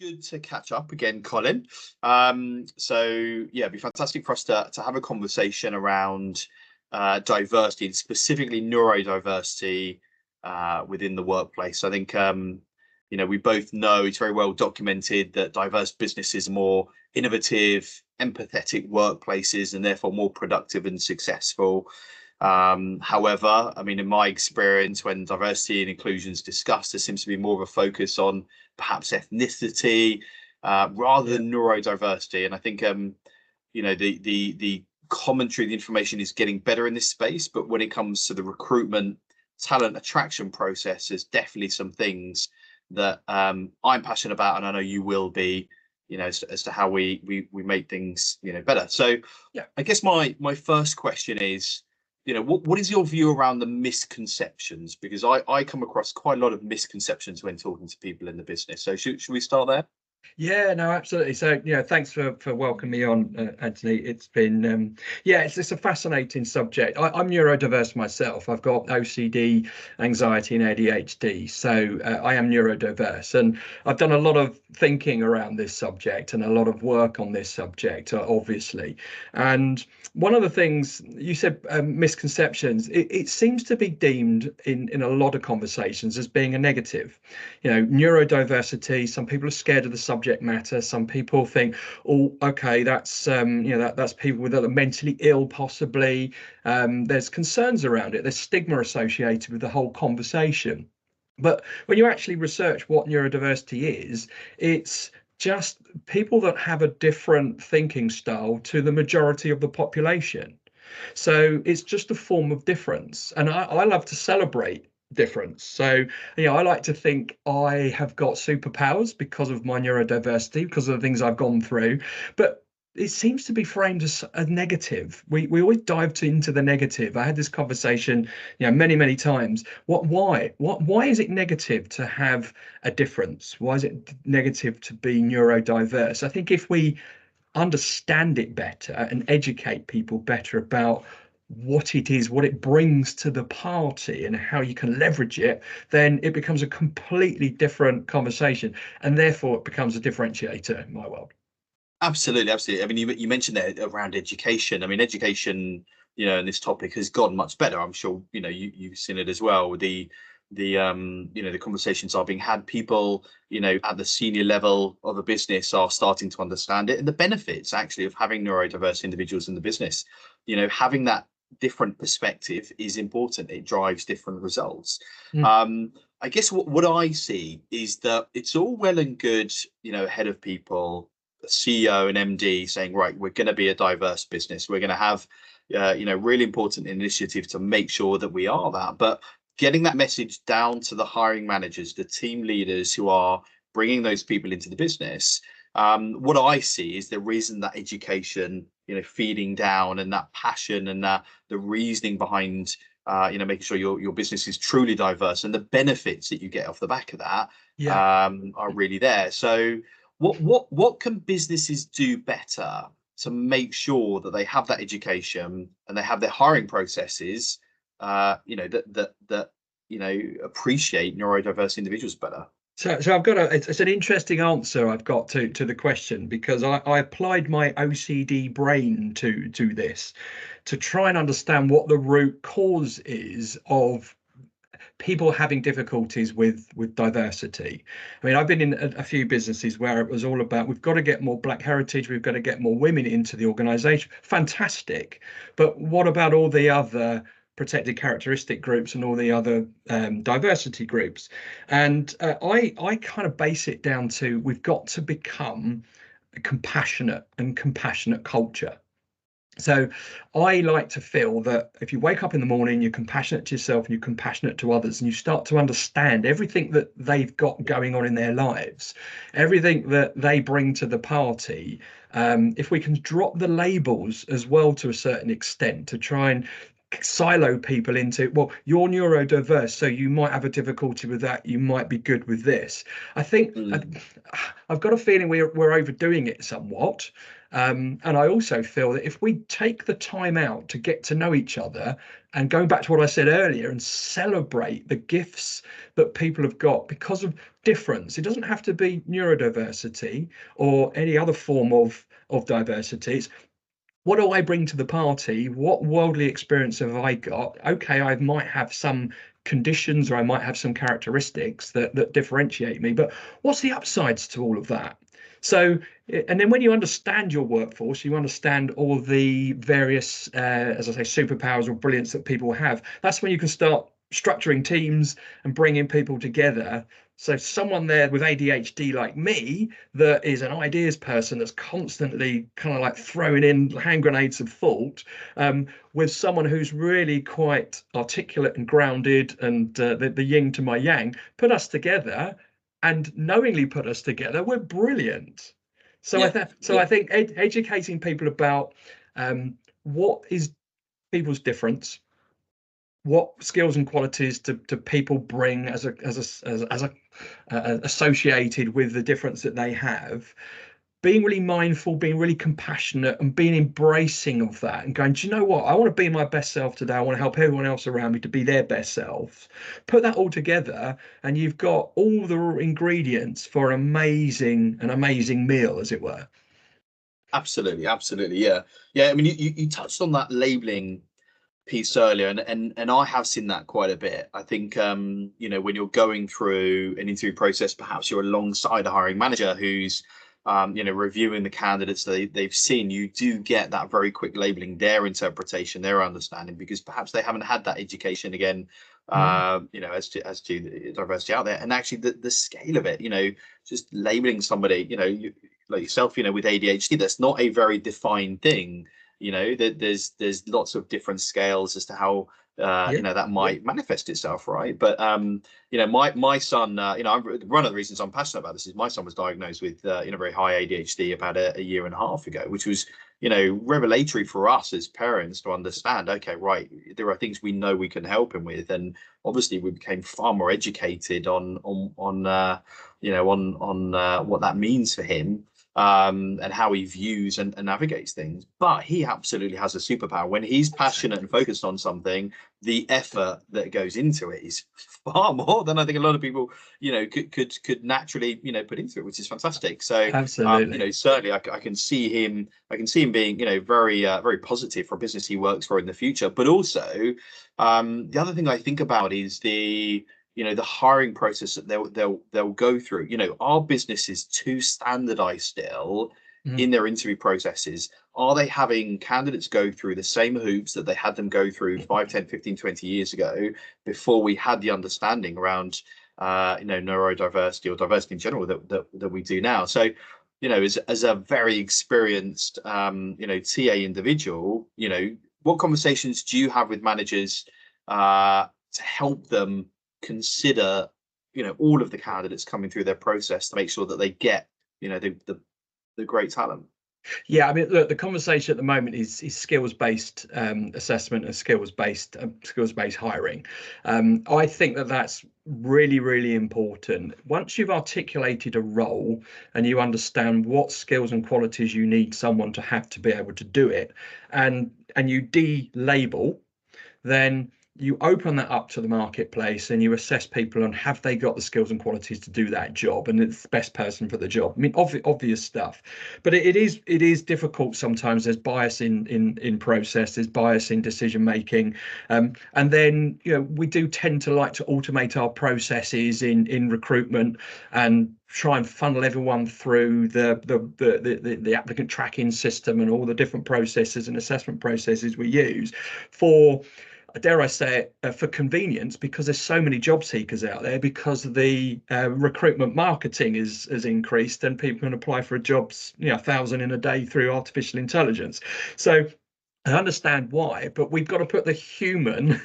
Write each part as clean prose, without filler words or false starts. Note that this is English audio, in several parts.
good to catch up again, Colin. It'd be fantastic for us to have a conversation around diversity, and specifically neurodiversity within the workplace. I think we both know it's very well documented that diverse businesses are more innovative, empathetic workplaces, and therefore more productive and successful. However, I mean, in my experience, when diversity and inclusion is discussed, there seems to be more of a focus on perhaps ethnicity rather than neurodiversity. And I think the commentary, the information is getting better in this space. But when it comes to the recruitment, talent attraction process, there's definitely some things that I'm passionate about, and I know you will be. As to how we make things better. So yeah, I guess my first question is, what is your view around the misconceptions? Because I come across quite a lot of misconceptions when talking to people in the business. So should we start there? Yeah, no, absolutely. So, thanks for welcoming me on, Anthony. It's been, it's a fascinating subject. I'm neurodiverse myself. I've got OCD, anxiety, and ADHD. So I am neurodiverse, and I've done a lot of thinking around this subject and a lot of work on this subject, obviously. And one of the things you said, misconceptions, it seems to be deemed in a lot of conversations as being a negative. Neurodiversity, some people are scared of the subject matter. Some people think, oh, okay, that's that's people that are mentally ill, possibly. There's concerns around it. There's stigma associated with the whole conversation. But when you actually research what neurodiversity is, it's just people that have a different thinking style to the majority of the population. So it's just a form of difference. And I love to celebrate difference. So, I like to think I have got superpowers because of my neurodiversity, because of the things I've gone through. But it seems to be framed as a negative. We always dive into the negative. I had this conversation, many times. Why is it negative to have a difference? Why is it negative to be neurodiverse? I think if we understand it better and educate people better about what it is, what it brings to the party, and how you can leverage it, then it becomes a completely different conversation, and therefore it becomes a differentiator in my world. Absolutely. I mean, you mentioned that around education. I mean, education, in this topic has gotten much better. I'm sure you've seen it as well. The conversations are being had. People, at the senior level of a business are starting to understand it, and the benefits actually of having neurodiverse individuals in the business. Having that different perspective is important. It drives different results. I guess what I see is that it's all well and good, head of people, CEO and MD saying, right, we're going to be a diverse business. We're going to have, really important initiative to make sure that we are that. But getting that message down to the hiring managers, the team leaders who are bringing those people into the business, what I see is there isn't that education, feeding down, and that passion, and that the reasoning behind, making sure your business is truly diverse, and the benefits that you get off the back of that are really there. So what can businesses do better to make sure that they have that education and they have their hiring processes, that appreciate neurodiverse individuals better? So I've got it's an interesting answer I've got to the question, because I applied my OCD brain to this to try and understand what the root cause is of people having difficulties with diversity. I mean, I've been in a few businesses where it was all about, we've got to get more Black heritage, we've got to get more women into the organization. Fantastic. But what about all the other protected characteristic groups and all the other diversity groups? And I kind of base it down to, we've got to become a compassionate culture. So I like to feel that if you wake up in the morning, you're compassionate to yourself and you're compassionate to others, and you start to understand everything that they've got going on in their lives, everything that they bring to the party. If we can drop the labels as well to a certain extent, to try and silo people into, well, you're neurodiverse, so you might have a difficulty with that, you might be good with this. I think I've got a feeling we're overdoing it somewhat. And I also feel that if we take the time out to get to know each other, and going back to what I said earlier, and celebrate the gifts that people have got because of difference. It doesn't have to be neurodiversity or any other form of diversity. It's, what do I bring to the party? What worldly experience have I got? Okay, I might have some conditions or I might have some characteristics that differentiate me, but what's the upsides to all of that? So, and then when you understand your workforce, you understand all the various, as I say, superpowers or brilliance that people have. That's when you can start structuring teams and bringing people together. So someone there with ADHD like me, that is an ideas person that's constantly kind of like throwing in hand grenades of thought, with someone who's really quite articulate and grounded, and the yin to my yang, put us together, and knowingly put us together, we're brilliant. So I think educating people about what is people's difference, what skills and qualities do people bring as associated with the difference that they have, being really mindful, being really compassionate, and being embracing of that, and going, do you know what? I want to be my best self today. I want to help everyone else around me to be their best self. Put that all together, and you've got all the ingredients for an amazing meal, as it were. Absolutely, absolutely, yeah. I mean, you touched on that labeling piece earlier, and I have seen that quite a bit. I think you know, when you're going through an interview process, perhaps you're alongside a hiring manager who's you know, reviewing the candidates they've seen, you do get that very quick labeling, their interpretation, their understanding, because perhaps they haven't had that education again, you know, as to the diversity out there, and actually the scale of it, you know, just labeling somebody, you know, like yourself, you know, with ADHD, that's not a very defined thing. You know, that there's lots of different scales as to how you know, that might manifest itself, right? But you know, my son, you know, one of the reasons I'm passionate about this is my son was diagnosed with you know, very high ADHD about a year and a half ago, which was, you know, revelatory for us as parents to understand. Okay, right, there are things we know we can help him with, and obviously we became far more educated on you know, on what that means for him, and how he views and navigates things. But he absolutely has a superpower. When he's passionate and focused on something, the effort that goes into it is far more than I think a lot of people, you know, could naturally, you know, put into it, which is fantastic. So Absolutely. you know, certainly I can see him being, you know, very positive for a business he works for in the future. But also the other thing I think about is the, you know, the hiring process that they'll go through. You know, our business is too standardized still in their interview processes. Are they having candidates go through the same hoops that they had them go through 5, 10, 15, 20 years ago, before we had the understanding around you know, neurodiversity or diversity in general that we do now? So, you know, as a very experienced you know, TA individual, you know, what conversations do you have with managers to help them consider, you know, all of the candidates coming through their process to make sure that they get, you know, the great talent? Yeah, I mean, look, the conversation at the moment is skills-based assessment and skills-based hiring. I think that's really important. Once you've articulated a role and you understand what skills and qualities you need someone to have to be able to do it, and you de-label, then you open that up to the marketplace and you assess people on, have they got the skills and qualities to do that job, and it's the best person for the job. I mean, obvious stuff, but it is difficult sometimes. There's bias in process, there's bias in decision making, and then, you know, we do tend to like to automate our processes in recruitment and try and funnel everyone through the applicant tracking system and all the different processes and assessment processes we use for, dare I say it, for convenience, because there's so many job seekers out there, because the recruitment marketing has increased and people can apply for jobs, you know, 1,000 in a day through artificial intelligence. So I understand why, but we've got to put the human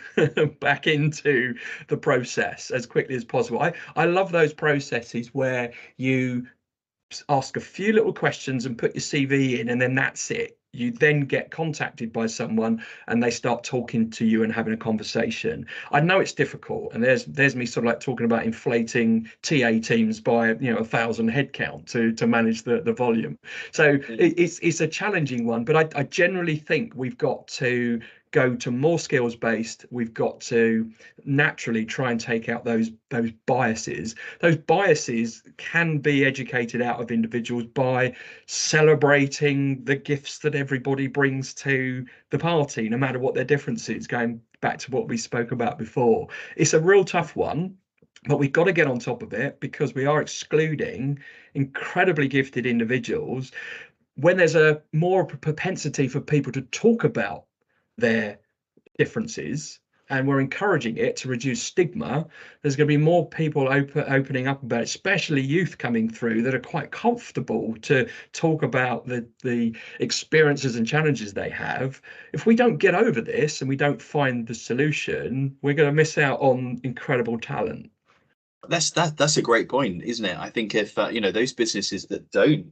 back into the process as quickly as possible. I love those processes where you ask a few little questions and put your CV in, and then that's it. you then get contacted by someone and they start talking to you and having a conversation. I know it's difficult, and there's me sort of like talking about inflating TA teams by 1,000 headcount to manage the volume. So it's a challenging one, but I generally think we've got to go to more skills based. We've got to naturally try and take out those biases. Those biases can be educated out of individuals by celebrating the gifts that everybody brings to the party, no matter what their difference is. Going back to what we spoke about before, it's a real tough one, but we've got to get on top of it, because we are excluding incredibly gifted individuals. When there's a more propensity for people to talk about their differences, and we're encouraging it to reduce stigma, there's going to be more people opening up about it, especially youth coming through that are quite comfortable to talk about the experiences and challenges they have. If we don't get over this and we don't find the solution, we're going to miss out on incredible talent. That's a great point, isn't it? I think if those businesses that don't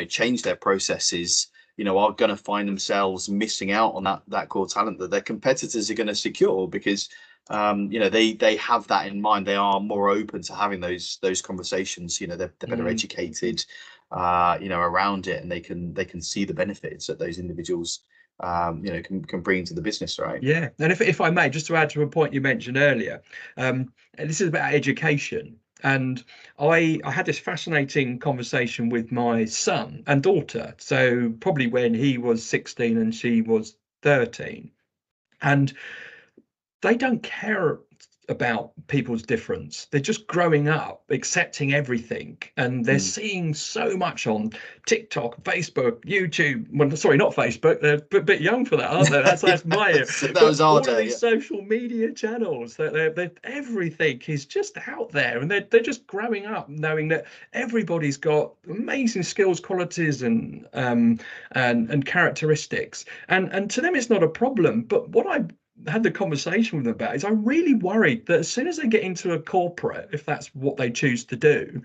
change their processes, are going to find themselves missing out on that core talent that their competitors are going to secure, because they have that in mind. They are more open to having those conversations. They're better educated around it, and they can see the benefits that those individuals can bring to the business, right? Yeah, and if I may, just to add to a point you mentioned earlier, this is about education. And I had this fascinating conversation with my son and daughter, so probably when he was 16 and she was 13. And they don't care about people's difference. They're just growing up accepting everything, and they're seeing so much on TikTok, Facebook, YouTube. Well, sorry, not Facebook. They're a bit young for that, aren't they? That's my that was our all day, of these social media channels. They're everything is just out there, and they're just growing up knowing that everybody's got amazing skills, qualities, and characteristics, and to them it's not a problem. But what I had the conversation with them about is I'm really worried that as soon as they get into a corporate, if that's what they choose to do,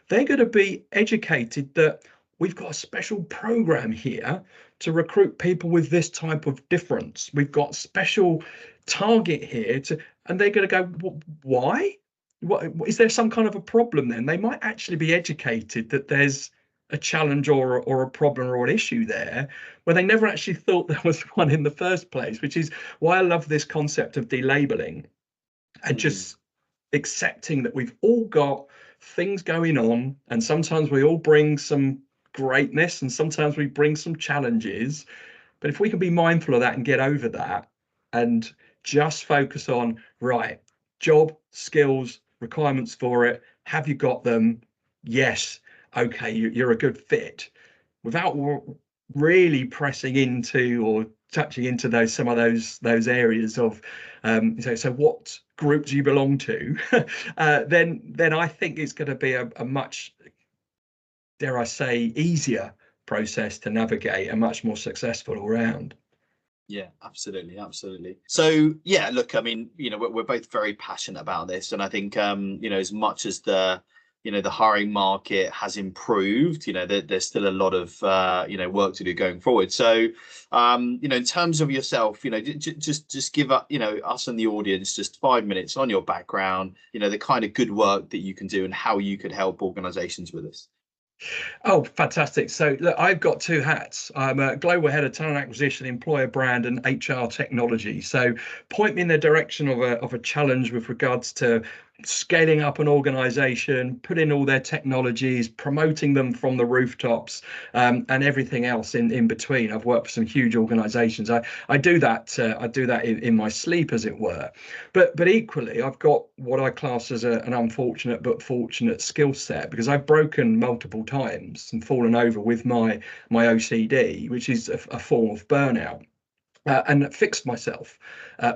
they're going to be educated that we've got a special program here to recruit people with this type of difference. We've got special target here and they're going to go, why? What is there some kind of a problem then? They might actually be educated that there's a challenge or a problem or an issue there, where they never actually thought there was one in the first place, which is why I love this concept of delabeling and just accepting that we've all got things going on, and sometimes we all bring some greatness and sometimes we bring some challenges. But if we can be mindful of that and get over that and just focus on, right, job, skills, requirements for it, have you got them? Yes. Okay, you're a good fit, without really pressing into or touching into some of those areas of so what group do you belong to, then I think it's going to be a much, dare I say, easier process to navigate and much more successful all round. Yeah, absolutely. So yeah, look, I mean, we're both very passionate about this, and I think as much as the hiring market has improved, there's still a lot of work to do going forward. So in terms of yourself, just give us and the audience just 5 minutes on your background, the kind of good work that you can do and how you could help organizations with this. Oh, fantastic. So look, I've got two hats. I'm a global head of talent acquisition, employer brand and HR technology. So point me in the direction of a challenge with regards to scaling up an organization, putting all their technologies, promoting them from the rooftops, and everything else in between. I've worked for some huge organizations. I do that in my sleep, as it were. But equally, I've got what I class as an unfortunate but fortunate skill set, because I've broken multiple times and fallen over with my OCD, which is a form of burnout. And fixed myself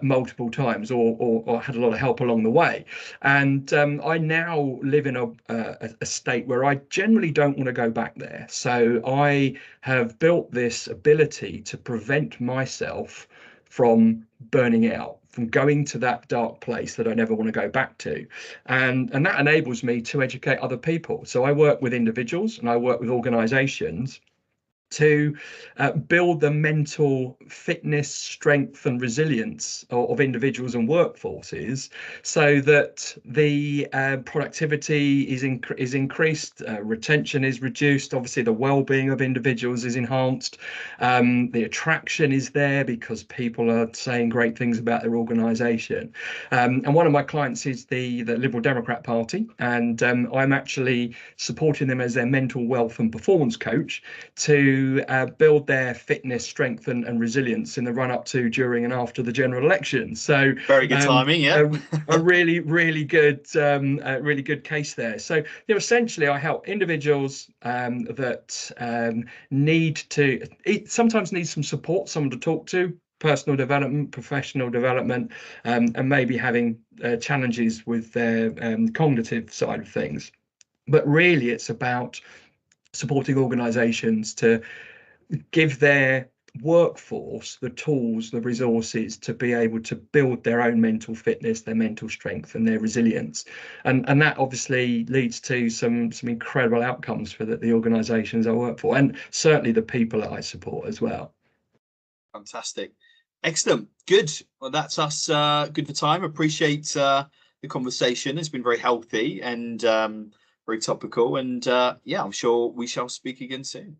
multiple times, or had a lot of help along the way. And I now live in a state where I generally don't want to go back there. So I have built this ability to prevent myself from burning out, from going to that dark place that I never want to go back to. And that enables me to educate other people. So I work with individuals and I work with organizations. to build the mental fitness, strength and resilience of individuals and workforces, so that the productivity is increased, retention is reduced, obviously the well-being of individuals is enhanced, the attraction is there because people are saying great things about their organisation. And one of my clients is the Liberal Democrat Party, and I'm actually supporting them as their mental wealth and performance coach to build their fitness, strength and resilience in the run up to, during and after the general election. So Very good timing, yeah. a really good case there. So essentially I help individuals that sometimes need some support, someone to talk to, personal development, professional development, and maybe having challenges with their cognitive side of things. But really it's about supporting organizations to give their workforce the tools, the resources to be able to build their own mental fitness, their mental strength and their resilience. And that obviously leads to some incredible outcomes for the organizations I work for, and certainly the people that I support as well. Fantastic. Excellent. Good. Well, that's us good for time. Appreciate the conversation. It's been very healthy and very topical, and yeah, I'm sure we shall speak again soon.